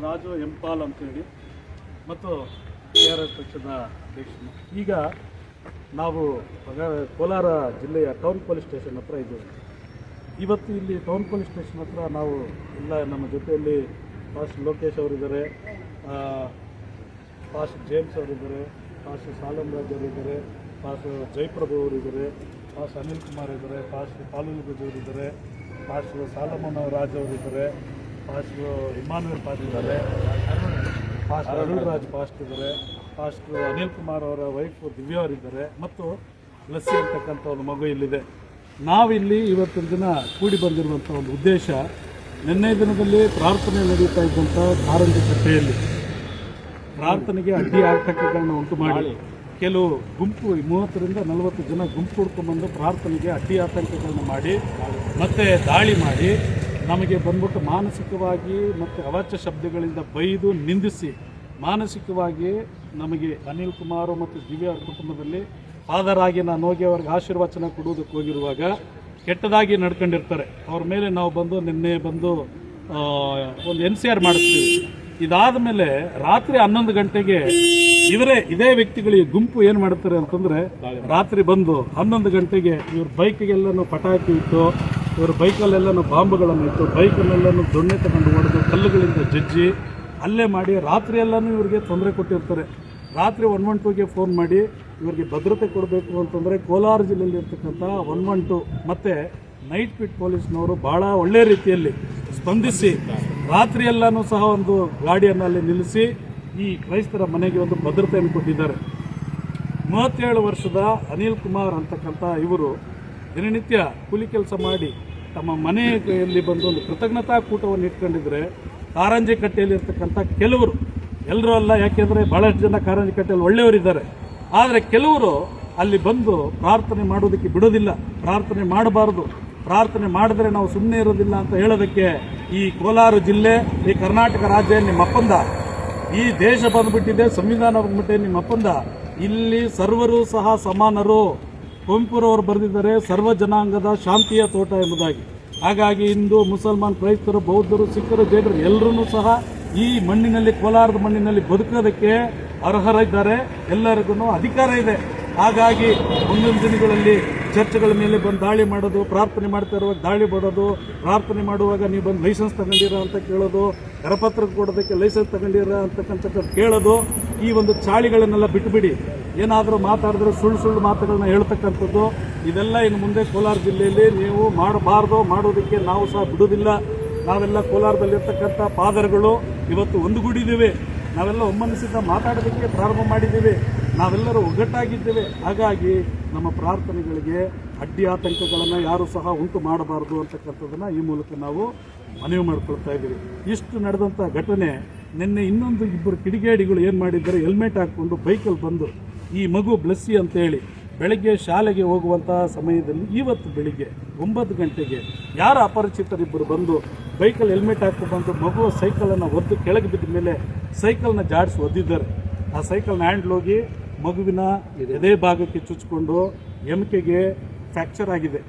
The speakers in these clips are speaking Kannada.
ರಾಜು ಎಂಪಾಲ್ ಅಂತೇಳಿ ಮತ್ತು KRS ಪಕ್ಷದ ಅಧ್ಯಕ್ಷರು. ಈಗ ನಾವು ಕೋಲಾರ ಜಿಲ್ಲೆಯ ಟೌನ್ ಪೊಲೀಸ್ ಸ್ಟೇಷನ್ ಹತ್ರ ಇದ್ದೇವೆ. ಇವತ್ತು ಇಲ್ಲಿ ಟೌನ್ ಪೊಲೀಸ್ ಸ್ಟೇಷನ್ ಹತ್ರ ನಾವು ಎಲ್ಲ ನಮ್ಮ ಜೊತೆಯಲ್ಲಿ ಫಾಸ್ಟ್ ಲೋಕೇಶ್ ಅವರಿದ್ದಾರೆ, ಫಾಸ್ಟ್ ಜೇಮ್ಸ್ ಅವರಿದ್ದಾರೆ, ಫಾಸ್ಟ್ ಸಾಲಂ ರಾಜ್ ಅವರಿದ್ದಾರೆ, ಫಾಸ್ಟ್ ಜಯಪ್ರಭು ಅವರಿದ್ದಾರೆ, ಫಾಸ್ಟ್ ಅನಿಲ್ ಕುಮಾರ್ ಇದ್ದಾರೆ, ಫಾಸ್ಟ್ ಪಾಲುಲ್ ಗಜ್ ಅವರಿದ್ದಾರೆ, ಫಾಸ್ಟ್ ಸಾಲಮನ್ ರಾಜ್ ಅವರಿದ್ದಾರೆ, ಫಾಸ್ಟ್ ಇಮಾನುಯಲ್ ಪಾಸ್ ಇದ್ದಾರೆ, ಫಾಸ್ಟ್ ಅರುಳ್ ರಾಜ್ ಫಾಸ್ಟ್ ಇದ್ದಾರೆ, ಫಾಸ್ಟ್ ಅನಿಲ್ ಕುಮಾರ್ ಅವರ ವೈಫ್ ದಿವ್ಯಾ ಅವರಿದ್ದಾರೆ ಮತ್ತು ಲಸ್ಸಿ ಅಂತಕ್ಕಂಥ ಒಂದು ಮಗು ಇಲ್ಲಿದೆ. ನಾವಿಲ್ಲಿ ಇವತ್ತಿನ ದಿನ ಕೂಡಿ ಬಂದಿರುವಂಥ ಒಂದು ಉದ್ದೇಶ, ನಿನ್ನೆ ದಿನದಲ್ಲಿ ಪ್ರಾರ್ಥನೆ ನಡೀತಾ ಇದ್ದಂಥ ಕಾರಂಜಿ ಕಟ್ಟೆಯಲ್ಲಿ ಪ್ರಾರ್ಥನೆಗೆ ಅಡ್ಡಿ ಆತಂಕಗಳನ್ನ ಉಂಟು ಮಾಡಿ ಕೆಲವು ಗುಂಪು 30ರಿಂದ 40 ಜನ ಗುಂಪು ಹುಡ್ಕೊಂಡ್ಬಂದು ಪ್ರಾರ್ಥನೆಗೆ ಅಡ್ಡಿ ಆತಂಕಗಳನ್ನ ಮಾಡಿ ಮತ್ತೆ ದಾಳಿ ಮಾಡಿ ನಮಗೆ ಬಂದ್ಬಿಟ್ಟು ಮಾನಸಿಕವಾಗಿ ಮತ್ತು ಅವಾಚ್ಯ ಶಬ್ದಗಳಿಂದ ಬೈದು ನಿಂದಿಸಿ ಮಾನಸಿಕವಾಗಿ ನಮಗೆ ಅನಿಲ್ ಕುಮಾರ್ ಮತ್ತು ದಿವ್ಯಾ ಕುಟುಂಬದಲ್ಲಿ ಫಾದರ್ ಆಗಿ ನಾನು ಹೋಗಿ ಅವ್ರಿಗೆ ಆಶೀರ್ವಚನ ಕೊಡುವುದಕ್ಕೆ ಹೋಗಿರುವಾಗ ಕೆಟ್ಟದಾಗಿ ನಡ್ಕೊಂಡಿರ್ತಾರೆ. ಅವ್ರ ಮೇಲೆ ನಾವು ಬಂದು ನಿನ್ನೆ ಬಂದು ಒಂದು NCR ಮಾಡಿಸ್ತೀವಿ. ಇದಾದ ಮೇಲೆ ರಾತ್ರಿ 11 ಗಂಟೆಗೆ ಇದೇ ವ್ಯಕ್ತಿಗಳು ಈ ಗುಂಪು ಏನು ಮಾಡ್ತಾರೆ ಅಂತಂದರೆ, ರಾತ್ರಿ ಬಂದು 11 ಗಂಟೆಗೆ ಇವ್ರ ಬೈಕಿಗೆಲ್ಲನೂ ಪಟಾಕಿ ಇಟ್ಟು, ಇವ್ರ ಬೈಕಲ್ಲೆಲ್ಲನೂ ಬಾಂಬುಗಳನ್ನು ಇಟ್ಟು, ಬೈಕಲ್ಲೆಲ್ಲನೂ ದೊಣ್ಣೆ ತಗೊಂಡು ಹೊಡೆದು ಕಲ್ಲುಗಳಿಂದ ಜಜ್ಜಿ ಅಲ್ಲೇ ಮಾಡಿ ರಾತ್ರಿ ಎಲ್ಲನೂ ಇವ್ರಿಗೆ ತೊಂದರೆ ಕೊಟ್ಟಿರ್ತಾರೆ. ರಾತ್ರಿ 112ಗೆ ಫೋನ್ ಮಾಡಿ ಇವರಿಗೆ ಭದ್ರತೆ ಕೊಡಬೇಕು ಅಂತಂದರೆ ಕೋಲಾರ ಜಿಲ್ಲೆಯಲ್ಲಿ ಇರ್ತಕ್ಕಂಥ 112 ಮತ್ತು ನೈಟ್ ಪಿಟ್ ಪೊಲೀಸ್ನವರು ಭಾಳ ಒಳ್ಳೆಯ ರೀತಿಯಲ್ಲಿ ಸ್ಪಂದಿಸಿ ರಾತ್ರಿ ಎಲ್ಲನೂ ಸಹ ಒಂದು ಗಾಡಿಯನ್ನು ಅಲ್ಲಿ ನಿಲ್ಲಿಸಿ ಈ ಕ್ರೈಸ್ತರ ಮನೆಗೆ ಒಂದು ಭದ್ರತೆಯನ್ನು ಕೊಟ್ಟಿದ್ದಾರೆ. 37 ವರ್ಷದ ಅನಿಲ್ ಕುಮಾರ್ ಅಂತಕ್ಕಂಥ ಇವರು ದಿನನಿತ್ಯ ಕೂಲಿ ಕೆಲಸ ಮಾಡಿ ತಮ್ಮ ಮನೆಯಲ್ಲಿ ಬಂದು ಒಂದು ಕೃತಜ್ಞತಾ ಕೂಟವನ್ನು ಇಟ್ಕೊಂಡಿದ್ರೆ ಕಾರಂಜಿ ಕಟ್ಟೆಯಲ್ಲಿ ಇರ್ತಕ್ಕಂಥ ಕೆಲವರು, ಎಲ್ಲರೂ ಅಲ್ಲ, ಯಾಕೆಂದರೆ ಭಾಳಷ್ಟು ಜನ ಕಾರಂಜಿ ಕಟ್ಟೆಯಲ್ಲಿ ಒಳ್ಳೆಯವರಿದ್ದಾರೆ, ಆದರೆ ಕೆಲವರು ಅಲ್ಲಿ ಬಂದು ಪ್ರಾರ್ಥನೆ ಮಾಡೋದಕ್ಕೆ ಬಿಡೋದಿಲ್ಲ. ಪ್ರಾರ್ಥನೆ ಮಾಡಬಾರ್ದು, ಪ್ರಾರ್ಥನೆ ಮಾಡಿದ್ರೆ ನಾವು ಸುಮ್ಮನೆ ಇರೋದಿಲ್ಲ ಅಂತ ಹೇಳೋದಕ್ಕೆ ಈ ಕೋಲಾರ ಜಿಲ್ಲೆ, ಈ ಕರ್ನಾಟಕ ರಾಜ್ಯ ನಿಮ್ಮಪ್ಪಂದ, ಈ ದೇಶ ಬಂದುಬಿಟ್ಟಿದೆ, ಸಂವಿಧಾನ ಬಂದ್ಬಿಟ್ಟೆ ನಿಮ್ಮಪ್ಪಂದ. ಇಲ್ಲಿ ಸರ್ವರು ಸಹ ಸಮಾನರು. ಕುವೆಂಪುರವರು ಬರೆದಿದ್ದಾರೆ ಸರ್ವ ಜನಾಂಗದ ಶಾಂತಿಯ ತೋಟ ಎಂಬುದಾಗಿ. ಹಾಗಾಗಿ ಹಿಂದೂ, ಮುಸಲ್ಮಾನ್, ಕ್ರೈಸ್ತರು, ಬೌದ್ಧರು, ಸಿಖ್ಖರು, ಜೈನರು ಎಲ್ಲರೂ ಸಹ ಈ ಮಣ್ಣಿನಲ್ಲಿ, ಕೋಲಾರದ ಮಣ್ಣಿನಲ್ಲಿ ಬದುಕೋದಕ್ಕೆ ಅರ್ಹರಿದ್ದಾರೆ. ಎಲ್ಲರಿಗೂ ಅಧಿಕಾರ ಇದೆ. ಹಾಗಾಗಿ ಮುಂದಿನ ದಿನಗಳಲ್ಲಿ ಚರ್ಚ್ಗಳ ಮೇಲೆ ಬಂದು ದಾಳಿ ಮಾಡೋದು, ಪ್ರಾರ್ಥನೆ ಮಾಡ್ತಾ ಇರುವಾಗ ದಾಳಿ ಮಾಡೋದು, ಪ್ರಾರ್ಥನೆ ಮಾಡುವಾಗ ನೀವು ಬಂದು ಲೈಸೆನ್ಸ್ ತಗೊಂಡಿರ ಅಂತ ಕೇಳೋದು, ಕರಪತ್ರ ಕೊಡೋದಕ್ಕೆ ಲೈಸೆನ್ಸ್ ತಗೊಂಡಿರ ಅಂತಕ್ಕಂಥದ್ದು ಕೇಳೋದು, ಈ ಒಂದು ಚಾಳಿಗಳನ್ನೆಲ್ಲ ಬಿಟ್ಟುಬಿಡಿ. ಏನಾದರೂ ಮಾತಾಡಿದ್ರೆ ಸುಳ್ಳು ಮಾತುಗಳನ್ನ ಹೇಳ್ತಕ್ಕಂಥದ್ದು, ಇದೆಲ್ಲ ಇನ್ನು ಮುಂದೆ ಕೋಲಾರ ಜಿಲ್ಲೆಯಲ್ಲಿ ನೀವು ಮಾಡಬಾರ್ದು. ಮಾಡೋದಕ್ಕೆ ನಾವು ಸಹ ಬಿಡೋದಿಲ್ಲ. ನಾವೆಲ್ಲ ಕೋಲಾರದಲ್ಲಿರ್ತಕ್ಕಂಥ ಫಾದರ್ಗಳು ಇವತ್ತು ಒಂದುಗೂಡಿದ್ದೇವೆ. ನಾವೆಲ್ಲ ಒಮ್ಮನಸ್ಸಿಂದ ಮಾತಾಡೋದಕ್ಕೆ ಪ್ರಾರಂಭ ಮಾಡಿದ್ದೇವೆ. ನಾವೆಲ್ಲರೂ ಒಗ್ಗಟ್ಟಾಗಿದ್ದೇವೆ. ಹಾಗಾಗಿ ನಮ್ಮ ಪ್ರಾರ್ಥನೆಗಳಿಗೆ ಅಡ್ಡಿ ಆತಂಕಗಳನ್ನು ಯಾರೂ ಸಹ ಉಂಟು ಮಾಡಬಾರ್ದು ಅಂತಕ್ಕಂಥದ್ದನ್ನು ಈ ಮೂಲಕ ನಾವು ಮನವಿ ಮಾಡ್ಕೊಳ್ತಾ ಇದ್ದೀವಿ. ಇಷ್ಟು ನಡೆದಂಥ ಘಟನೆ ನಿನ್ನೆ ಇನ್ನೊಂದು ಇಬ್ಬರು ಕಿಡಿಗೇಡಿಗಳು ಏನು ಮಾಡಿದ್ದಾರೆ, ಹೆಲ್ಮೆಟ್ ಹಾಕ್ಕೊಂಡು ಬೈಕಲ್ಲಿ ಬಂದು ಈ ಮಗು ಬ್ಲೆಸ್ಸಿ ಅಂತೇಳಿ ಬೆಳಗ್ಗೆ ಶಾಲೆಗೆ ಹೋಗುವಂಥ ಸಮಯದಲ್ಲಿ ಇವತ್ತು ಬೆಳಿಗ್ಗೆ 9 ಗಂಟೆಗೆ ಯಾರ ಅಪರಿಚಿತರಿಬ್ಬರು ಬಂದು ಬೈಕಲ್ಲಿ ಹೆಲ್ಮೆಟ್ ಹಾಕಿ ಬಂದು ಮಗುವ ಸೈಕಲನ್ನು ಒದ್ದು ಕೆಳಗೆ ಬಿದ್ದ ಮೇಲೆ ಸೈಕಲ್ನ ಜಾಡಿಸಿ ಒದ್ದಿದ್ದಾರೆ. ಆ ಸೈಕಲ್ನ ಹ್ಯಾಂಡ್ಲ್ ಹೋಗಿ ಮಗುವಿನ ಎದೆ ಭಾಗಕ್ಕೆ ಚುಚ್ಚಿಕೊಂಡು ಎಮ್ಕೆಗೆ ಫ್ರ್ಯಾಕ್ಚರ್ ಆಗಿದೆ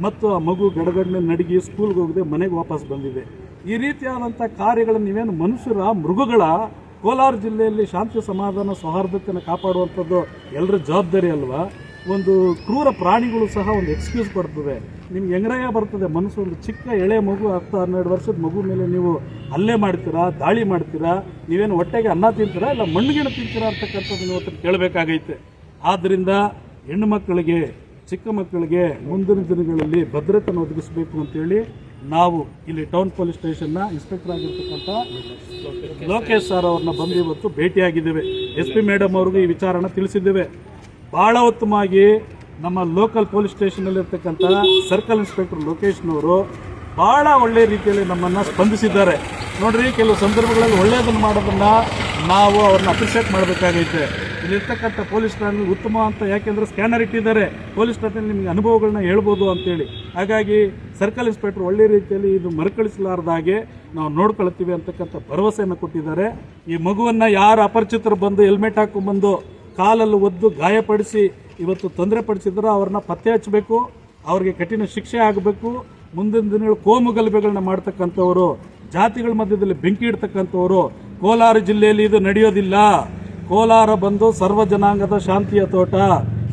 ಮತ್ತು ಆ ಮಗು ಗಡಗಡನೆ ನಡಗಿ ಸ್ಕೂಲ್ಗೆ ಹೋಗದೆ ಮನೆಗೆ ವಾಪಸ್ ಬಂದಿದೆ. ಈ ರೀತಿಯಾದಂಥ ಕಾರ್ಯಗಳನ್ನು ನೀವೇನು ಮನುಷ್ಯರ ಮೃಗಗಳ ಕೋಲಾರ ಜಿಲ್ಲೆಯಲ್ಲಿ ಶಾಂತಿ ಸಮಾಧಾನ ಸೌಹಾರ್ದತೆಯನ್ನು ಕಾಪಾಡುವಂಥದ್ದು ಎಲ್ಲರ ಜವಾಬ್ದಾರಿ ಅಲ್ವಾ? ಒಂದು ಕ್ರೂರ ಪ್ರಾಣಿಗಳು ಸಹ ಒಂದು ಎಕ್ಸ್ಕ್ಯೂಸ್ ಕೊಡ್ತದೆ. ನಿಮ್ಗೆ ಹೆಂಗರಾಯ ಬರ್ತದೆ ಮನಸ್ಸು. ಒಂದು ಚಿಕ್ಕ ಎಳೆ ಮಗು 10-12 ವರ್ಷದ ಮಗು ಮೇಲೆ ನೀವು ಹಲ್ಲೆ ಮಾಡ್ತೀರಾ, ದಾಳಿ ಮಾಡ್ತೀರಾ, ನೀವೇನು ಹೊಟ್ಟೆಗೆ ಅನ್ನ ತಿಂತೀರಾ ಇಲ್ಲ ಮಣ್ಣಿಗೆಣ್ಣು ತಿಂತೀರಾ ಅಂತಕ್ಕಂಥದ್ದು ನೀವು ಹೊತ್ತು ಕೇಳಬೇಕಾಗೈತೆ. ಆದ್ದರಿಂದ ಹೆಣ್ಣು ಮಕ್ಕಳಿಗೆ, ಚಿಕ್ಕ ಮಕ್ಕಳಿಗೆ ಮುಂದಿನ ದಿನಗಳಲ್ಲಿ ಭದ್ರತೆಯನ್ನು ಒದಗಿಸಬೇಕು ಅಂತೇಳಿ ನಾವು ಇಲ್ಲಿ ಟೌನ್ ಪೊಲೀಸ್ ಸ್ಟೇಷನ್ನ ಇನ್ಸ್ಪೆಕ್ಟರ್ ಆಗಿರ್ತಕ್ಕಂಥ ಲೋಕೇಶ್ ಸರ್ ಅವ್ರನ್ನ ಬಂದು ಇವತ್ತು ಭೇಟಿಯಾಗಿದ್ದೇವೆ. SP ಮೇಡಮ್ ಅವ್ರಿಗೂ ಈ ವಿಚಾರನ ತಿಳಿಸಿದ್ದೇವೆ. ಭಾಳ ಉತ್ತಮವಾಗಿ ನಮ್ಮ ಲೋಕಲ್ ಪೊಲೀಸ್ ಸ್ಟೇಷನಲ್ಲಿರ್ತಕ್ಕಂಥ ಸರ್ಕಲ್ ಇನ್ಸ್ಪೆಕ್ಟರ್ ಲೋಕೇಶ್ನವರು ಭಾಳ ಒಳ್ಳೆಯ ರೀತಿಯಲ್ಲಿ ನಮ್ಮನ್ನು ಸ್ಪಂದಿಸಿದ್ದಾರೆ. ನೋಡ್ರಿ, ಕೆಲವು ಸಂದರ್ಭಗಳಲ್ಲಿ ಒಳ್ಳೆಯದನ್ನು ಮಾಡೋದನ್ನು ನಾವು ಅವ್ರನ್ನ ಅಪ್ರಿಷಿಯೇಟ್ ಮಾಡಬೇಕಾಗೈತೆ. ಇಲ್ಲಿರ್ತಕ್ಕಂಥ ಪೊಲೀಸ್ ಠಾಣೆ ಉತ್ತಮ ಅಂತ, ಯಾಕೆಂದರೆ ಸ್ಕ್ಯಾನರ್ ಇಟ್ಟಿದ್ದಾರೆ, ಪೊಲೀಸ್ ಠಾಣೆಯಲ್ಲಿ ನಿಮಗೆ ಅನುಭವಗಳನ್ನ ಹೇಳ್ಬೋದು ಅಂತೇಳಿ. ಹಾಗಾಗಿ ಸರ್ಕಲ್ ಇನ್ಸ್ಪೆಕ್ಟರ್ ಒಳ್ಳೆಯ ರೀತಿಯಲ್ಲಿ ಇದು ಮರುಕಳಿಸಲಾರ್ದಾಗೆ ನಾವು ನೋಡ್ಕೊಳ್ತೀವಿ ಅಂತಕ್ಕಂಥ ಭರವಸೆಯನ್ನು ಕೊಟ್ಟಿದ್ದಾರೆ. ಈ ಮಗುವನ್ನು ಯಾರು ಅಪರಿಚಿತರು ಬಂದು ಹೆಲ್ಮೆಟ್ ಹಾಕೊಂಡ್ಬಂದು ಕಾಲಲ್ಲಿ ಒದ್ದು ಗಾಯಪಡಿಸಿ ಇವತ್ತು ತೊಂದರೆ ಪಡಿಸಿದ್ರೆ ಅವ್ರನ್ನ ಪತ್ತೆ ಹಚ್ಚಬೇಕು, ಅವ್ರಿಗೆ ಕಠಿಣ ಶಿಕ್ಷೆ ಆಗಬೇಕು. ಮುಂದಿನ ದಿನಗಳು ಕೋಮು ಗಲಭೆಗಳನ್ನ ಮಾಡ್ತಕ್ಕಂಥವರು ಜಾತಿಗಳ ಮಧ್ಯದಲ್ಲಿ ಬೆಂಕಿ ಇಡ್ತಕ್ಕಂಥವರು. ಕೋಲಾರ ಜಿಲ್ಲೆಯಲ್ಲಿ ಇದು ನಡೆಯೋದಿಲ್ಲ. ಕೋಲಾರ ಬಂದು ಸರ್ವ ಜನಾಂಗದ ಶಾಂತಿಯ ತೋಟ.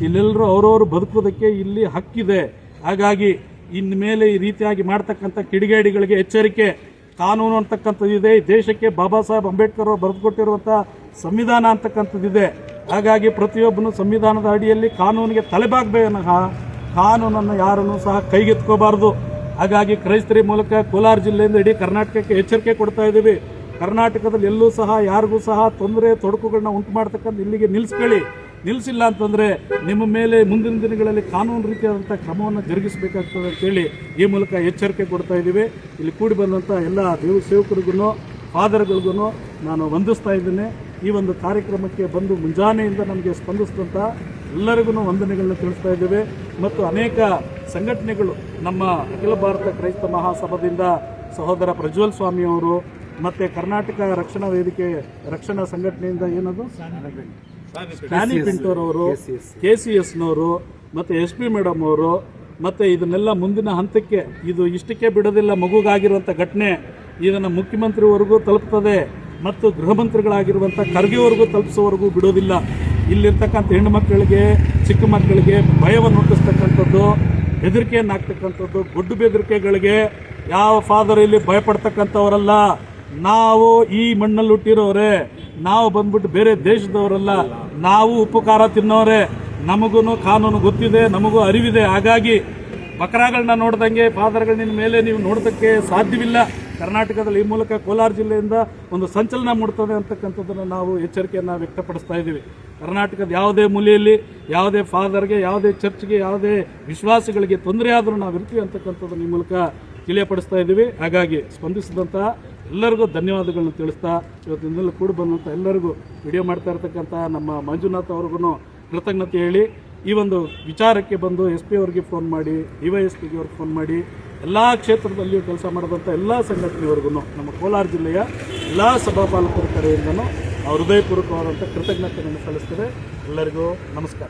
ಇಲ್ಲೆಲ್ಲರೂ ಅವರವರು ಬದುಕೋದಕ್ಕೆ ಇಲ್ಲಿ ಹಕ್ಕಿದೆ. ಹಾಗಾಗಿ ಇನ್ಮೇಲೆ ಈ ರೀತಿಯಾಗಿ ಮಾಡ್ತಕ್ಕಂಥ ಕಿಡಿಗೇಡಿಗಳಿಗೆ ಎಚ್ಚರಿಕೆ. ಕಾನೂನು ಅಂತಕ್ಕಂಥದ್ದಿದೆ ಈ ದೇಶಕ್ಕೆ. ಬಾಬಾ ಸಾಹೇಬ್ ಅಂಬೇಡ್ಕರ್ ಅವರು ಬರೆದುಕೊಟ್ಟಿರುವಂಥ ಸಂವಿಧಾನ ಅಂತಕ್ಕಂಥದ್ದಿದೆ. ಹಾಗಾಗಿ ಪ್ರತಿಯೊಬ್ಬನು ಸಂವಿಧಾನದ ಅಡಿಯಲ್ಲಿ ಕಾನೂನಿಗೆ ತಲೆಬಾಗಬೇಕನಹ ಕಾನೂನನ್ನು ಯಾರನ್ನು ಸಹ ಕೈಗೆತ್ಕೋಬಾರ್ದು. ಹಾಗಾಗಿ ಕ್ರೈಸ್ತರಿ ಮೂಲಕ ಕೋಲಾರ ಜಿಲ್ಲೆಯಿಂದ ಇಡೀ ಕರ್ನಾಟಕಕ್ಕೆ ಎಚ್ಚರಿಕೆ ಕೊಡ್ತಾ ಇದ್ದೀವಿ. ಕರ್ನಾಟಕದಲ್ಲಿ ಎಲ್ಲೂ ಸಹ ಯಾರಿಗೂ ಸಹ ತೊಂದರೆ ತೊಡಕುಗಳನ್ನ ಉಂಟು ಮಾಡ್ತಕ್ಕಂಥ ಇಲ್ಲಿಗೆ ನಿಲ್ಲಿಸ್ಕೊಳ್ಳಿ. ನಿಲ್ಲಿಸಿಲ್ಲ ಅಂತಂದರೆ ನಿಮ್ಮ ಮೇಲೆ ಮುಂದಿನ ದಿನಗಳಲ್ಲಿ ಕಾನೂನು ರೀತಿಯಾದಂಥ ಕ್ರಮವನ್ನು ಜರುಗಿಸಬೇಕಾಗ್ತದೆ ಅಂತೇಳಿ ಈ ಮೂಲಕ ಎಚ್ಚರಿಕೆ ಕೊಡ್ತಾ ಇದ್ದೀವಿ. ಇಲ್ಲಿ ಕೂಡಿ ಬಂದಂಥ ಎಲ್ಲ ದೇವ ಸೇವಕರಿಗೂ ಫಾದರ್ಗಳಿಗೂ ನಾನು ವಂದಿಸ್ತಾ ಇದ್ದೇನೆ. ಈ ಒಂದು ಕಾರ್ಯಕ್ರಮಕ್ಕೆ ಬಂದು ಮುಂಜಾನೆಯಿಂದ ನಮಗೆ ಸ್ಪಂದಿಸಿದಂಥ ಎಲ್ಲರಿಗೂ ವಂದನೆಗಳನ್ನ ತಿಳಿಸ್ತಾ ಇದ್ದೇವೆ. ಮತ್ತು ಅನೇಕ ಸಂಘಟನೆಗಳು, ನಮ್ಮ ಅಖಿಲ ಭಾರತ ಕ್ರೈಸ್ತ ಮಹಾಸಭಾದಿಂದ ಸಹೋದರ ಪ್ರಜ್ವಲ್ ಸ್ವಾಮಿಯವರು, ಮತ್ತು ಕರ್ನಾಟಕ ರಕ್ಷಣಾ ವೇದಿಕೆ ರಕ್ಷಣಾ ಸಂಘಟನೆಯಿಂದ ಏನದು ಸ್ಟ್ಯಾನಿ ಪಿಂಟೋರವರು, KCSನವರು, ಮತ್ತು SP ಮೇಡಮ್ ಅವರು, ಮತ್ತು ಇದನ್ನೆಲ್ಲ ಮುಂದಿನ ಹಂತಕ್ಕೆ ಇದು ಇಷ್ಟಕ್ಕೆ ಬಿಡೋದಿಲ್ಲ. ಮಗುಗಾಗಿರುವಂಥ ಘಟನೆ ಇದನ್ನು ಮುಖ್ಯಮಂತ್ರಿವರೆಗೂ ತಲುಪ್ತದೆ ಮತ್ತು ಗೃಹ ಮಂತ್ರಿಗಳಾಗಿರುವಂಥ ಖರ್ಗೆವರೆಗೂ ತಲುಪಿಸೋವರೆಗೂ ಬಿಡೋದಿಲ್ಲ. ಇಲ್ಲಿರ್ತಕ್ಕಂಥ ಹೆಣ್ಣು ಮಕ್ಕಳಿಗೆ, ಚಿಕ್ಕ ಮಕ್ಕಳಿಗೆ ಭಯವನ್ನು ಹುಟ್ಟಿಸ್ತಕ್ಕಂಥದ್ದು, ಬೆದರಿಕೆಯನ್ನು ಹಾಕ್ತಕ್ಕಂಥದ್ದು, ಗೊಡ್ಡು ಬೆದರಿಕೆಗಳಿಗೆ ಯಾವ ಫಾದರ್ ಇಲ್ಲಿ ಭಯಪಡ್ತಕ್ಕಂಥವರಲ್ಲ. ನಾವು ಈ ಮಣ್ಣಲ್ಲಿ ಹುಟ್ಟಿರೋರೆ, ನಾವು ಬಂದ್ಬಿಟ್ಟು ಬೇರೆ ದೇಶದವರಲ್ಲ. ನಾವು ಉಪ್ಪು ಖಾರ ತಿನ್ನೋರೆ. ನಮಗೂ ಕಾನೂನು ಗೊತ್ತಿದೆ, ನಮಗೂ ಅರಿವಿದೆ. ಹಾಗಾಗಿ ಬಕರಾಗಳನ್ನ ನೋಡ್ದಂಗೆ ಫಾದರ್ಗಳ ಮೇಲೆ ನೀವು ನೋಡೋದಕ್ಕೆ ಸಾಧ್ಯವಿಲ್ಲ. ಕರ್ನಾಟಕದಲ್ಲಿ ಈ ಮೂಲಕ ಕೋಲಾರ ಜಿಲ್ಲೆಯಿಂದ ಒಂದು ಸಂಚಲನ ಮೂಡ್ತದೆ ಅಂತಕ್ಕಂಥದ್ದನ್ನು ನಾವು ಎಚ್ಚರಿಕೆಯನ್ನು ವ್ಯಕ್ತಪಡಿಸ್ತಾ ಇದ್ದೀವಿ. ಕರ್ನಾಟಕದ ಯಾವುದೇ ಮೂಲೆಯಲ್ಲಿ ಯಾವುದೇ ಫಾದರ್ಗೆ, ಯಾವುದೇ ಚರ್ಚ್ಗೆ, ಯಾವುದೇ ವಿಶ್ವಾಸಿಗಳಿಗೆ ತೊಂದರೆ ಆದರೂ ನಾವು ಇರ್ತೀವಿ ಅಂತಕ್ಕಂಥದ್ದನ್ನು ಈ ಮೂಲಕ ತಿಳಿಯಪಡಿಸ್ತಾ ಇದ್ದೀವಿ. ಹಾಗಾಗಿ ಸ್ಪಂದಿಸಿದಂಥ ಎಲ್ಲರಿಗೂ ಧನ್ಯವಾದಗಳನ್ನು ತಿಳಿಸ್ತಾ ಇವತ್ತಿಂದಲೂ ಕೂಡಿ ಬಂದಂಥ ಎಲ್ಲರಿಗೂ ವಿಡಿಯೋ ಮಾಡ್ತಾ ಇರ್ತಕ್ಕಂಥ ನಮ್ಮ ಮಂಜುನಾಥ್ ಅವ್ರಿಗೂ ಕೃತಜ್ಞತೆ ಹೇಳಿ, ಈ ಒಂದು ವಿಚಾರಕ್ಕೆ ಬಂದು SP ಅವ್ರಿಗೆ ಫೋನ್ ಮಾಡಿ, DYSPಗೆ ಅವ್ರಿಗೆ ಫೋನ್ ಮಾಡಿ, ಎಲ್ಲ ಕ್ಷೇತ್ರದಲ್ಲಿಯೂ ಕೆಲಸ ಮಾಡಿದಂಥ ಎಲ್ಲ ಸಂಘಟನೆಯವರೆಗೂ ನಮ್ಮ ಕೋಲಾರ ಜಿಲ್ಲೆಯ ಎಲ್ಲ ಸಭಾಪಾಲಕರ ಕಡೆಯಿಂದನೂ ಹೃದಯಪೂರ್ವಕವಾದಂಥ ಕೃತಜ್ಞತೆಯನ್ನು ಸಲ್ಲಿಸ್ತೇವೆ. ಎಲ್ಲರಿಗೂ ನಮಸ್ಕಾರ.